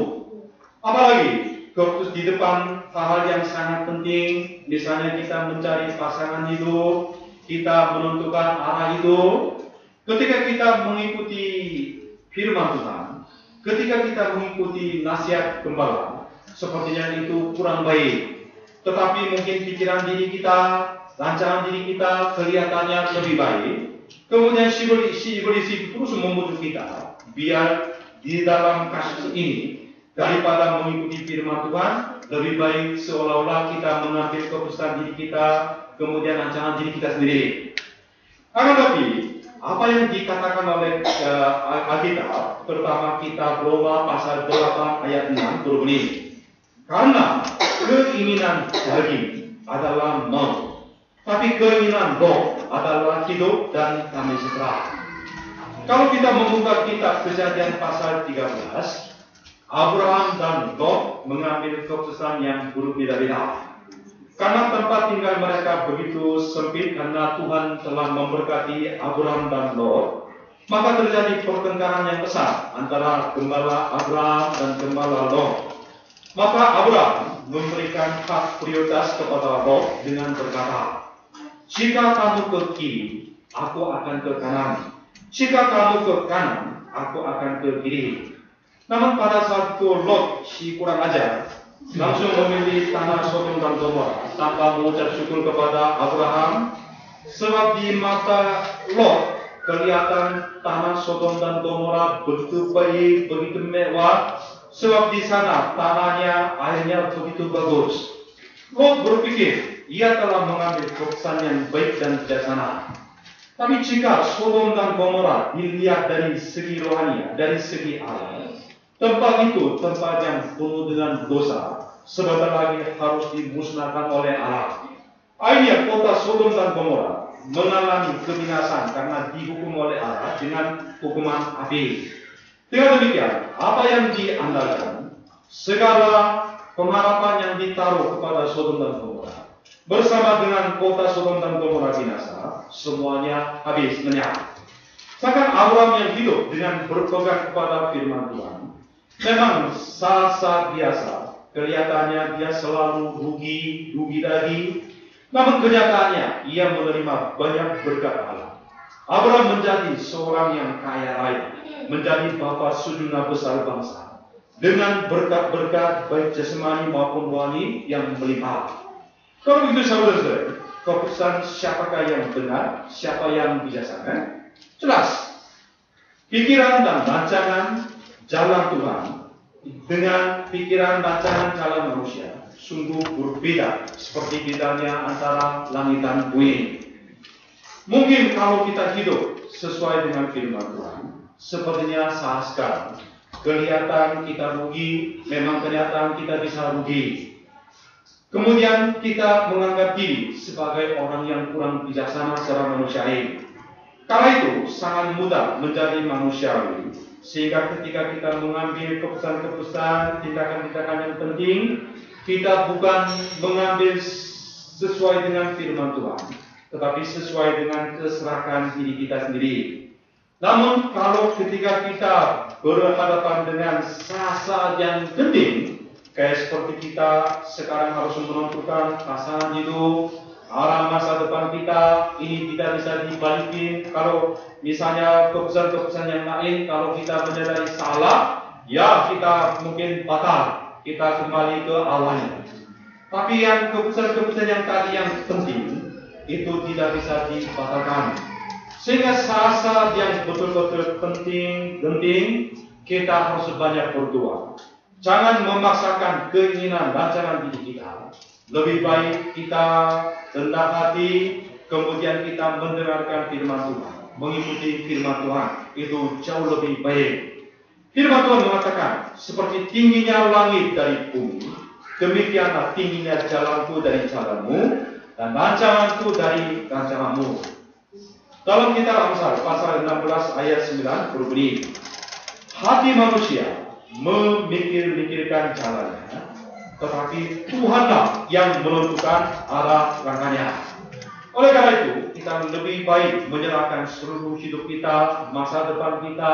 Apalagi keputusan di depan hal-hal yang sangat penting, misalnya kita mencari pasangan hidup, kita menentukan arah hidup. Ketika kita mengikuti firman Tuhan, ketika kita mengikuti nasihat gembala, sepertinya itu kurang baik. Tetapi mungkin pikiran diri kita, rancangan diri kita kelihatannya lebih baik. Kemudian si iblis terus membujuk kita, biar di dalam kasus ini, daripada mengikuti firman Tuhan, lebih baik seolah-olah kita mengambil keputusan diri kita, kemudian rancangan diri kita sendiri. Akan tetapi, apa yang dikatakan oleh Alkitab, pertama kitab Roma pasal 8 ayat 6 berbunyi, karena keinginan daging adalah maut, tapi keinginan roh adalah hidup dan damai sejahtera. Kalau kita membuka kitab Kejadian pasal 13, Abraham dan Lot mengambil keputusan yang berbeda-beda. Karena tempat tinggal mereka begitu sempit karena Tuhan telah memberkati Abraham dan Lot, maka terjadi pertengkaran yang besar antara gembala Abraham dan gembala Lot. Maka Abraham memberikan hak prioritas kepada Lot dengan berkata, "Jika kamu ke kiri, aku akan ke kanan. Jika kamu ke kanan, aku akan ke kiri." Namun pada saat itu Lot si kurang ajar langsung memilih tanah Sodom dan Gomora tanpa mengucap syukur kepada Abraham, sebab di mata Lot kelihatan tanah Sodom dan Gomora begitu baik, begitu mewah, sebab di sana tanahnya, airnya begitu bagus. Lot berpikir ia telah mengambil keputusan yang baik dan bijaksana. Tapi jika Sodom dan Gomora dilihat dari segi rohani, dari segi Allah, tempat itu tempat yang penuh dengan dosa, sebentar lagi harus dimusnahkan oleh Allah. Akhirnya kota Sodom dan Gomora mengalami kebinasan karena dihukum oleh Allah dengan hukuman api. Dengan demikian, apa yang diandalkan, segala pengharapan yang ditaruh kepada Sodom dan Gomora, bersama dengan kota Sodom dan Gomora binasa, semuanya habis lenyap. Bahkan Abraham yang hidup dengan berpegang kepada firman Tuhan, memang saat-saat biasa, kelihatannya dia selalu rugi lagi. Namun kenyataannya, ia menerima banyak berkat Allah. Abraham menjadi seorang yang kaya raya, menjadi bapa sejumlah besar bangsa, dengan berkat-berkat baik jasmani maupun rohani yang melimpah. Kalau begitu saudara-saudara, keputusan siapakah yang benar, siapa yang bijaksana? Jelas, pikiran dan rancangan jalan Tuhan dengan pikiran rancangan jalan manusia sungguh berbeda, seperti bedanya antara langit dan bumi. Mungkin kalau kita hidup sesuai dengan firman Tuhan, sepertinya saat sekarang kelihatan kita rugi, memang kenyataan kita bisa rugi. Kemudian kita menganggap diri sebagai orang yang kurang bijaksana secara manusiawi. Karena itu sangat mudah menjadi manusiawi, sehingga ketika kita mengambil keputusan-keputusan, tindakan-tindakan yang penting, kita bukan mengambil sesuai dengan firman Tuhan, tetapi sesuai dengan keserahan diri kita sendiri. Namun kalau ketika kita berhadapan dengan saat-saat yang penting, kayak seperti kita sekarang harus menentukan pasangan hidup, arah masa depan kita, ini tidak bisa dibalikin. Kalau misalnya keputusan-keputusan yang lain, kalau kita menyadari salah, ya kita mungkin batal, kita kembali ke awalnya. Tapi yang keputusan-keputusan yang tadi yang penting, itu tidak bisa dibatalkan. Sehingga saat-saat yang betul-betul penting, kita harus banyak berdoa. Jangan memaksakan keinginan rancangan diri kita. Lebih baik kita rendah hati, kemudian kita mendengarkan firman Tuhan, mengikuti firman Tuhan, itu jauh lebih baik. Firman Tuhan mengatakan, seperti tingginya langit dari bumi, demikianlah tingginya jalanku dari jalanmu, dan rancanganku dari rancanganmu. Dalam kitab Amsal pasal 16 ayat 9 berbunyi, hati manusia memikir-mikirkan jalannya, tetapi Tuhanlah yang menentukan arah langkahnya. Oleh karena itu, kita lebih baik menyerahkan seluruh hidup kita, masa depan kita,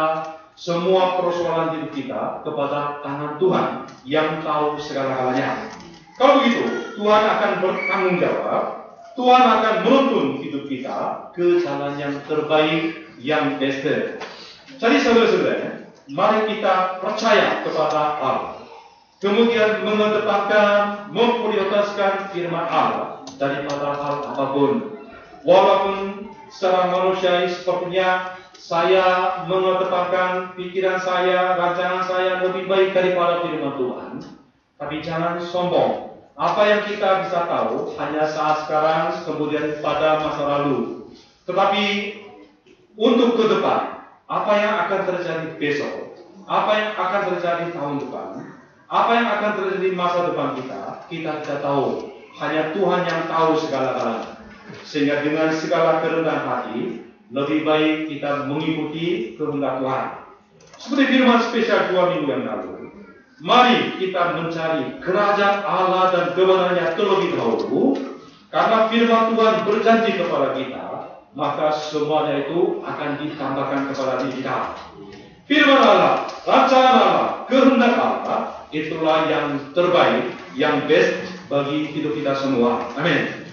semua persoalan hidup kita kepada tangan Tuhan yang tahu segala-galanya. Kalau begitu, Tuhan akan bertanggung jawab, Tuhan akan menuntun hidup kita ke jalan yang terbaik, yang best. Jadi saudara-saudara, mari kita percaya kepada Allah. Kemudian mengedepankan, memprioritaskan firman Allah daripada hal apapun. Walaupun secara manusiawi sepertinya saya mengedepankan pikiran saya, rancangan saya lebih baik daripada firman Tuhan. Tapi jangan sombong. Apa yang kita bisa tahu hanya saat sekarang, kemudian pada masa lalu. Tetapi untuk ke depan, apa yang akan terjadi besok, apa yang akan terjadi tahun depan, apa yang akan terjadi di masa depan kita tidak tahu. hanya Tuhan yang tahu segala-galanya. Sehingga dengan segala kerendahan hati, lebih baik kita mengikuti kehendak Tuhan. Seperti firman spesial 2 minggu yang lalu, mari kita mencari kerajaan Allah dan kebenarannya terlebih dahulu, karena firman Tuhan berjanji kepada kita, maka semuanya itu akan ditambahkan kepada diri kita. Firman Allah, rancangan Allah, kehendak Allah, itulah yang terbaik, yang best bagi hidup kita semua. Amin.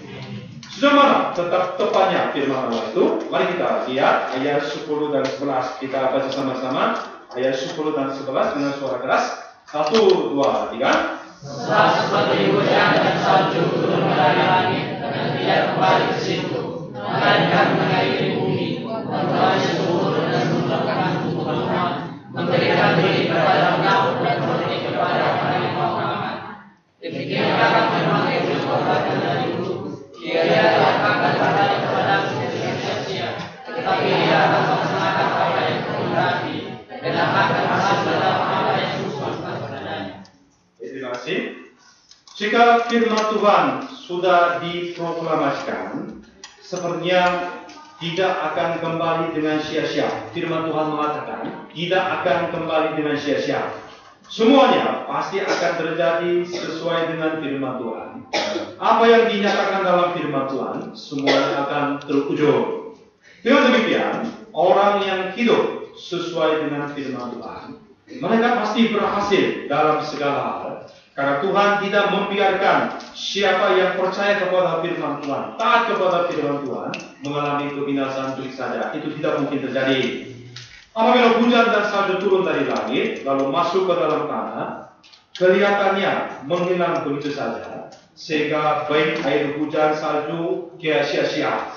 Sudah mana tetap tepatnya firman Allah itu? Mari kita lihat ayat 10 dan 11. Kita baca sama-sama ayat 10 dan 11 dengan suara keras. 1, 2, 3. Sebab seperti hujan dan salju turun dari langit dan tidak kembali ke situ, melainkan mengairi bumi, membuat subur dan menumbuhkan tumbuhan, memberikan biji kepada penyakit dan memberi kepada harimau aman. Demikian akan memang itu obatnya dari dulu. Dia akan kembali kepada sia-sia, tetapi dia akan melaksanakan apa yang berarti dan akan menghasilkan apa yang susah padanya. Terima kasih. Jika firman Tuhan sudah diproklamasikan, sepertinya tidak akan kembali dengan sia-sia. Firman Tuhan mengatakan tidak akan kembali dengan sia-sia. Semuanya pasti akan terjadi sesuai dengan firman Tuhan. Apa yang dinyatakan dalam firman Tuhan, semuanya akan terwujud. Dengan demikian, orang yang hidup sesuai dengan firman Tuhan, mereka pasti berhasil dalam segala hal. Karena Tuhan tidak membiarkan siapa yang percaya kepada firman Tuhan, taat kepada firman Tuhan, mengalami kebinasaan begitu saja. Itu tidak mungkin terjadi. Apabila hujan dan salju turun dari langit, lalu masuk ke dalam tanah, kelihatannya menghilang begitu saja, sehingga baik air hujan salju sia-sia.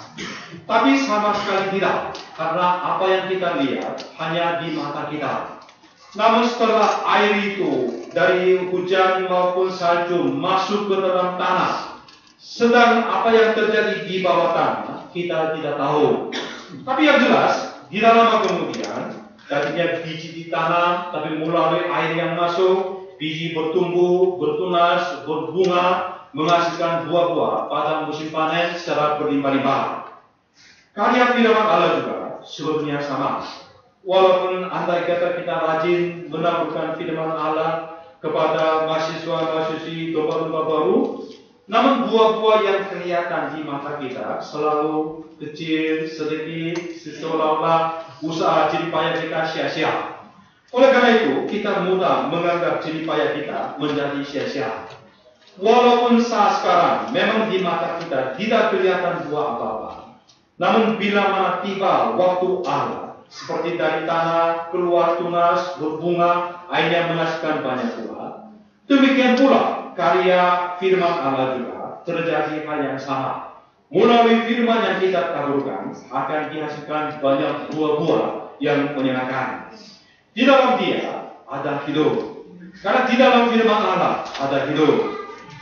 Tapi sama sekali tidak, karena apa yang kita lihat hanya di mata kita. Namun setelah air itu dari hujan maupun salju masuk ke dalam tanah, sedang apa yang terjadi di bawah tanah kita tidak tahu. Tapi yang jelas, di dalam kemudian tadinya biji ditanam, tapi melalui air yang masuk, biji bertumbuh, bertunas, berbunga, menghasilkan buah-buah pada musim panen secara berlimpah-limpah. Karya firman Allah juga sebetulnya sama. Walaupun andai kata kita rajin menaburkan firman Allah kepada mahasiswa-mahasiswi domba-domba baru, namun buah-buah yang kelihatan di mata kita selalu kecil, sedikit, seolah-olah usaha jeripaya kita sia-sia. Oleh karena itu, kita mudah menganggap jeripaya kita menjadi sia-sia. Walaupun saat sekarang memang di mata kita tidak kelihatan buah apa-apa, namun bila mana tiba waktu Allah, seperti dari tanah keluar tunas, berbunga, akhirnya menghasilkan banyak buah, demikian pula karya firman Allah juga terjadi hal yang sama. Melalui firman yang kita taburkan akan dihasilkan banyak buah-buah yang menyenangkan. Di dalam dia ada hidup. Karena di dalam firman Allah ada hidup.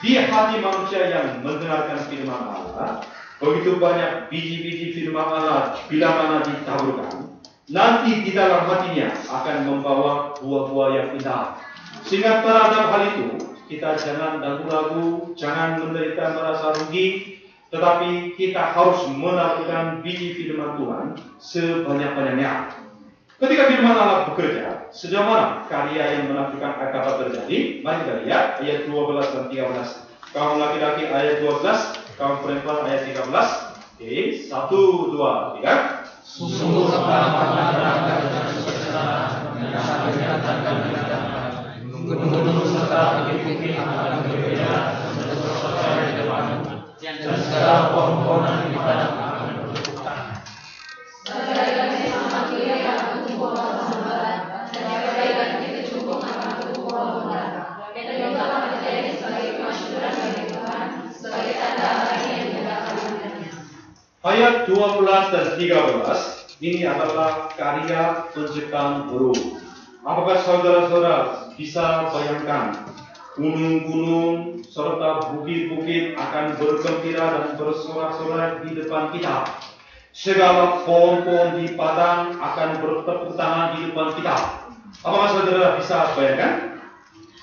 Di hati manusia yang mendengarkan firman Allah, begitu banyak biji-biji firman Allah bila mana ditaburkan, nanti di dalam hatinya akan membawa buah-buah yang indah. Sehingga terhadap hal itu, kita jangan ragu-ragu, jangan menderita merasa rugi, tetapi kita harus menaburkan biji firman Tuhan sebanyak-banyaknya. Ketika firman Allah bekerja, sejauh mana karya yang menakjubkan akan terjadi? Mari kita lihat ayat 12 dan 13. Kaum laki-laki ayat 12, kaum perempuan ayat 13. Oke, 1, 2, 3. Sungguh gunung-gunung serta bukit-bukit akan berbeda dan bersorak di depan, dan segala pohon-pohonan di padang akan bertukar. Bagaikan sama kiri akan tumbuh pohon barat, dan bagaikan itu cukup akan tumbuh pohon barat. Dan juga akan menjadi sebagai kemasyhuran bagi Tuhan, sebagai tanda hari yang tidak akan berhenti. Ayat 12 dan 13 ini adalah karya penciptaan baru. Apakah saudara-saudara bisa bayangkan gunung-gunung serta bukit-bukit akan bergembira dan bersorak-sorai di depan kita? Segala pohon-pohon di padang akan bertepuk tangan di depan kita. Apakah saudara bisa bayangkan?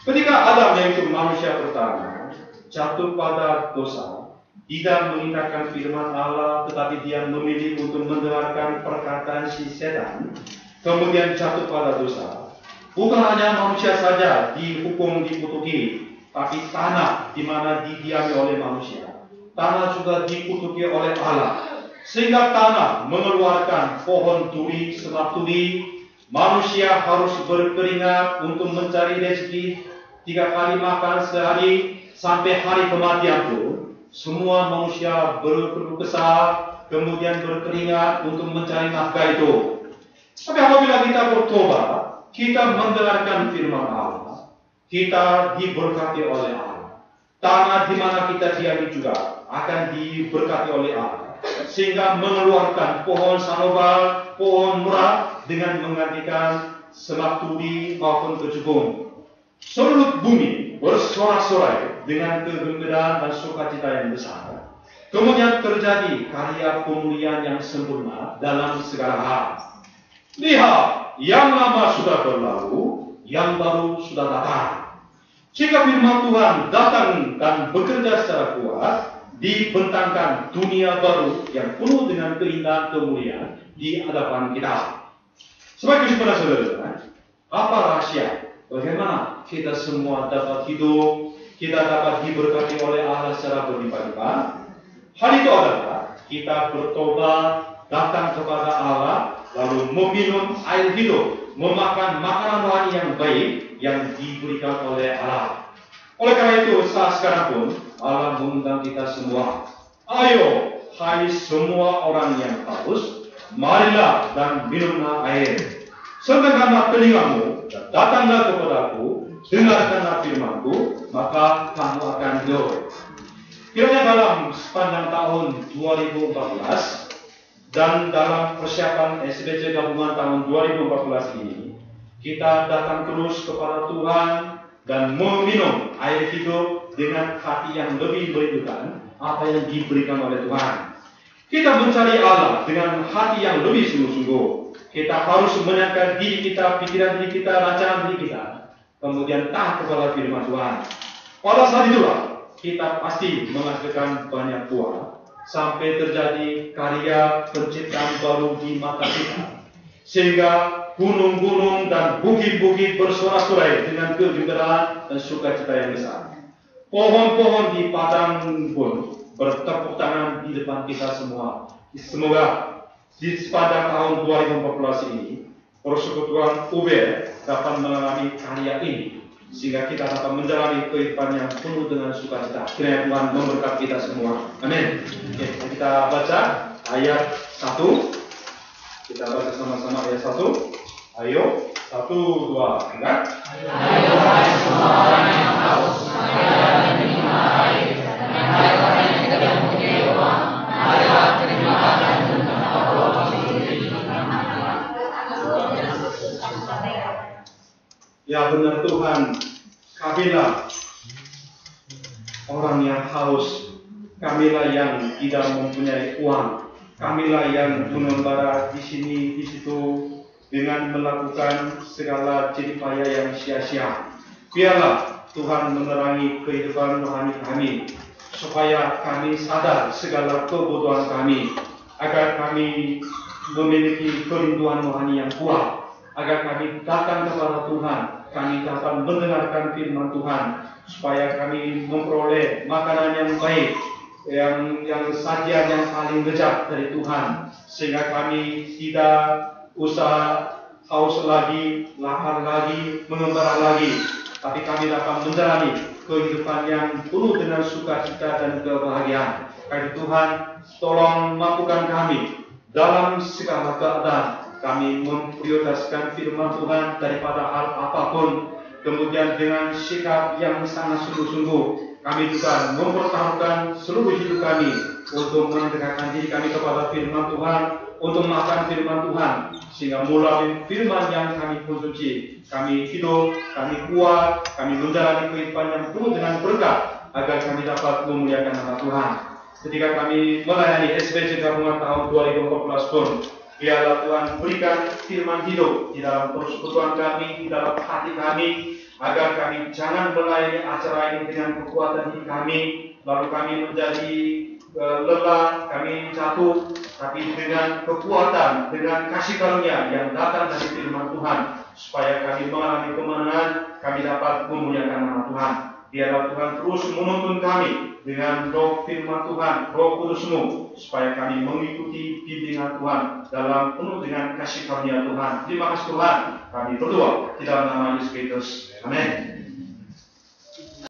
Ketika Adam, yaitu manusia pertama, jatuh pada dosa, tidak mengindahkan firman Allah, tetapi dia memilih untuk mendengarkan perkataan si setan, kemudian jatuh pada dosa. Bukan hanya manusia saja dihukum, dikutuki, tapi tanah di mana didiami oleh manusia, tanah juga dikutuki oleh Allah, sehingga tanah mengeluarkan pohon duri, semak duri. Manusia harus berkeringat untuk mencari rezeki, 3 kali makan sehari sampai hari kematian pun. Semua manusia berkeluh kesah, kemudian berkeringat untuk mencari nafkah itu. Tapi apabila kita bertobat, kita mendengarkan firman Allah, kita diberkati oleh Allah. Tanah di mana kita diami juga akan diberkati oleh Allah, sehingga mengeluarkan pohon sanobal, pohon murah, dengan menggantikan semak turi maupun kejubung. Seluruh bumi bersorak-sorai dengan kegembiraan dan sukacita yang besar. Kemudian terjadi karya pemulihan yang sempurna dalam segala hal. Lihat, yang lama sudah berlalu, yang baru sudah datang. Jika firman Tuhan datang dan bekerja secara kuat, dibentangkan dunia baru yang penuh dengan keindahan kemuliaan di hadapan kita. Sebagai kesimpulan saudara, apa rahasia? Bagaimana kita semua dapat hidup, kita dapat diberkati oleh Allah secara berlimpah-limpah? Hal itu adalah kita bertobat, datang kepada Allah, lalu meminum air hidup, memakan makanan rohani yang baik yang diberikan oleh Allah. Oleh karena itu, saat sekarang pun Allah mengundang kita semua. Ayo, hai semua orang yang haus, marilah dan minumlah air. Sentengkanlah telingamu dan datanglah kepadaku, dengarkanlah firmanku, maka kamu akan hidup. Kiranya dalam sepanjang tahun 2014 dan dalam persiapan SBC gabungan tahun 2014 ini, kita datang terus kepada Tuhan dan meminum air hidup dengan hati yang lebih merindukan apa yang diberikan oleh Tuhan. Kita mencari Allah dengan hati yang lebih sungguh-sungguh. Kita harus menyiapkan diri kita, pikiran diri kita, rancangan diri kita, kemudian taat kepada firman Tuhan. Pada saat itulah kita pasti menghasilkan banyak buah sampai terjadi karya penciptaan baru di mata kita, sehingga gunung-gunung dan bukit-bukit bersorak-sorai dengan kegembiraan dan sukacita yang besar. Pohon-pohon di padang pun bertepuk tangan di depan kita semua. Semoga di sepanjang tahun 2014 ini, Persekutuan UB dapat mengalami karya ini, sehingga kita dapat menjalani kehidupan yang penuh dengan sukacita. Kiranya Tuhan memberkati kita semua. Amin. Oke, kita baca ayat 1. Kita baca sama-sama ayat 1. Ayo, 1, 2, 3. Ayo, hai semua orang yang haus, marilah menerima air. Dan hai orang yang tidak mempunyai uang, marilah terima dan minumlah roh suci. Ya benar Tuhan, kamilah orang yang haus, kamilah yang tidak mempunyai uang, kamilah yang mengembara di sini di situ dengan melakukan segala jerih payah yang sia-sia. Biarlah Tuhan menerangi kehidupan rohani kami, supaya kami sadar segala kebutuhan kami, agar kami memiliki kerinduan rohani yang kuat, agar kami datang kepada Tuhan, kami dapat mendengarkan firman Tuhan, supaya kami memperoleh makanan yang baik, yang sajian yang paling lezat dari Tuhan, sehingga kami tidak usah haus lagi, lapar lagi, mengembara lagi, tapi kami dapat menjalani kehidupan yang penuh dengan sukacita dan kebahagiaan. Karena Tuhan, tolong mampukan kami dalam segala keadaan. Kami memprioritaskan firman Tuhan daripada hal apapun. Kemudian dengan sikap yang sangat sungguh-sungguh, kami juga mempertaruhkan seluruh hidup kami untuk mendekatkan diri kami kepada firman Tuhan, untuk makan firman Tuhan, sehingga melalui firman yang kami konsumsi, kami hidup, kami kuat, kami menjalani kehidupan yang penuh dengan berkat, agar kami dapat memuliakan nama Tuhan. Ketika kami melayani SBC gabungan tahun 2014 pun, biarlah Tuhan berikan firman hidup di dalam persekutuan kami, di dalam hati kami, agar kami jangan melayani acara ini dengan kekuatan diri kami, lalu kami menjadi lelah, kami jatuh, tapi dengan kekuatan, dengan kasih karunia yang datang dari firman Tuhan, supaya kami mengalami kemenangan, kami dapat memuliakan nama Tuhan. Biarlah Tuhan terus menuntun kami dengan roh firman Tuhan, roh kudus-Mu, supaya kami mengikuti bimbingan Tuhan dalam penuh dengan kasih karunia Tuhan. Terima kasih Tuhan. Kami berdoa di dalam nama Yesus Kristus. Amin.